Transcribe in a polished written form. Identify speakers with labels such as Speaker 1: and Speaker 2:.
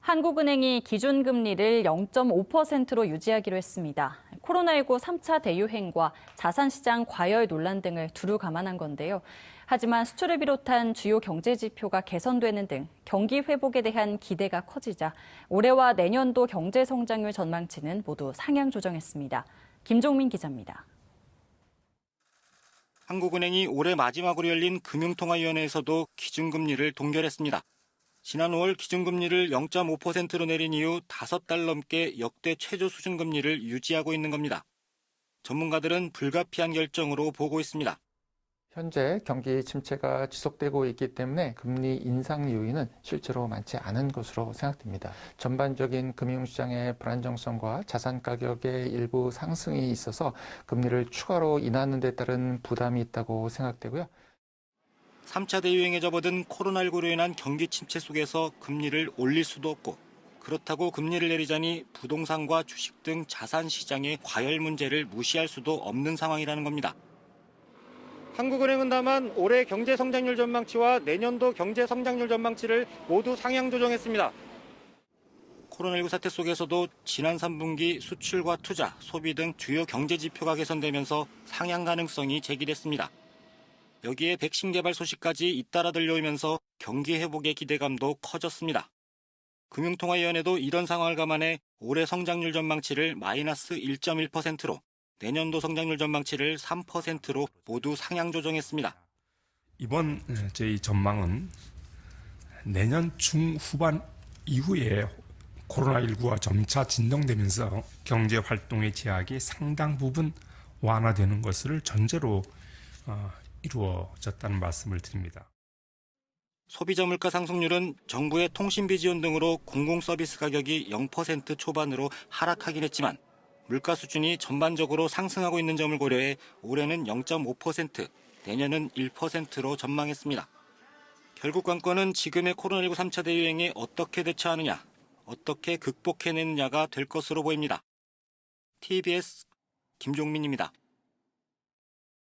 Speaker 1: 한국은행이 기준금리를 0.5%로 유지하기로 했습니다. 코로나19 3차 대유행과 자산시장 과열 논란 등을 두루 감안한 건데요. 하지만 수출을 비롯한 주요 경제 지표가 개선되는 등 경기 회복에 대한 기대가 커지자 올해와 내년도 경제 성장률 전망치는 모두 상향 조정했습니다. 김종민 기자입니다.
Speaker 2: 한국은행이 올해 마지막으로 열린 금융통화위원회에서도 기준금리를 동결했습니다. 지난 5월 기준금리를 0.5%로 내린 이후 5달 넘게 역대 최저 수준 금리를 유지하고 있는 겁니다. 전문가들은 불가피한 결정으로 보고 있습니다.
Speaker 3: 현재 경기 침체가 지속되고 있기 때문에 금리 인상 요인은 실제로 많지 않은 것으로 생각됩니다. 전반적인 금융시장의 불안정성과 자산 가격의 일부 상승이 있어서 금리를 추가로 인하하는 데 따른 부담이 있다고 생각되고요.
Speaker 2: 3차 대유행에 접어든 코로나19로 인한 경기 침체 속에서 금리를 올릴 수도 없고 그렇다고 금리를 내리자니 부동산과 주식 등 자산 시장의 과열 문제를 무시할 수도 없는 상황이라는 겁니다. 한국은행은 다만 올해 경제 성장률 전망치와 내년도 경제 성장률 전망치를 모두 상향 조정했습니다. 코로나19 사태 속에서도 지난 3분기 수출과 투자, 소비 등 주요 경제 지표가 개선되면서 상향 가능성이 제기됐습니다. 여기에 백신 개발 소식까지 잇따라 들려오면서 경기 회복의 기대감도 커졌습니다. 금융통화위원회도 이런 상황을 감안해 올해 성장률 전망치를 마이너스 1.1%로 내년도 성장률 전망치를 3%로 모두 상향 조정했습니다.
Speaker 4: 이번 저희 전망은 내년 중후반 이후에 코로나19가 점차 진정되면서 경제 활동의 제약이 상당 부분 완화되는 것을 전제로 이루어졌다는 말씀을 드립니다.
Speaker 2: 소비자 물가 상승률은 정부의 통신비 지원 등으로 공공서비스 가격이 0% 초반으로 하락하긴 했지만 물가 수준이 전반적으로 상승하고 있는 점을 고려해 올해는 0.5%, 내년은 1%로 전망했습니다. 결국 관건은 지금의 코로나19 3차 대유행에 어떻게 대처하느냐, 어떻게 극복해내느냐가 될 것으로 보입니다. TBS 김종민입니다.